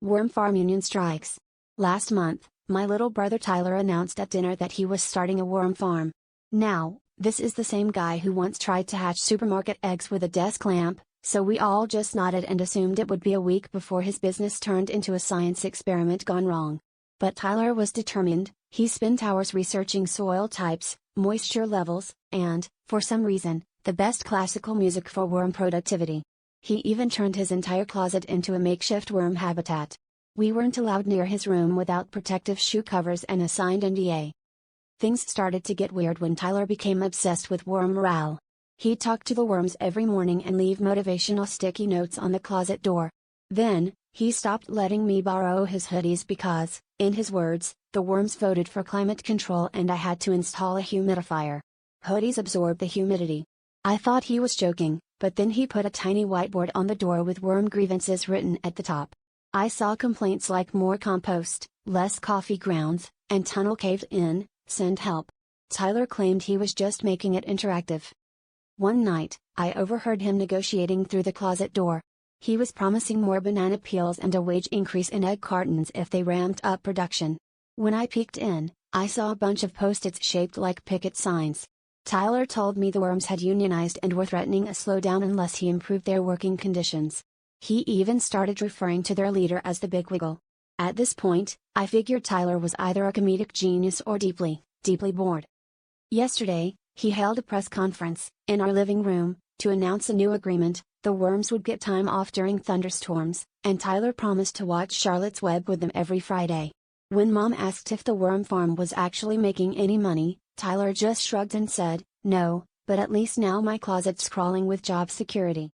Worm farm union strikes. Last month, my little brother Tyler announced at dinner that he was starting a worm farm. Now, this is the same guy who once tried to hatch supermarket eggs with a desk lamp, so we all just nodded and assumed it would be a week before his business turned into a science experiment gone wrong. But Tyler was determined. He spent hours researching soil types, moisture levels, and, for some reason, the best classical music for worm productivity. He even turned his entire closet into a makeshift worm habitat. We weren't allowed near his room without protective shoe covers and a signed NDA. Things started to get weird when Tyler became obsessed with worm morale. He'd talk to the worms every morning and leave motivational sticky notes on the closet door. Then, he stopped letting me borrow his hoodies because, in his words, the worms voted for climate control and I had to install a humidifier. Hoodies absorb the humidity. I thought he was joking, but then he put a tiny whiteboard on the door with worm grievances written at the top. I saw complaints like more compost, less coffee grounds, and tunnel caved in, send help. Tyler claimed he was just making it interactive. One night, I overheard him negotiating through the closet door. He was promising more banana peels and a wage increase in egg cartons if they ramped up production. When I peeked in, I saw a bunch of post-its shaped like picket signs. Tyler told me the worms had unionized and were threatening a slowdown unless he improved their working conditions. He even started referring to their leader as the Big Wiggle. At this point, I figured Tyler was either a comedic genius or deeply, deeply bored. Yesterday, he held a press conference, in our living room, to announce a new agreement. The worms would get time off during thunderstorms, and Tyler promised to watch Charlotte's Web with them every Friday. When Mom asked if the worm farm was actually making any money, Tyler just shrugged and said, "No, but at least now my closet's crawling with job security."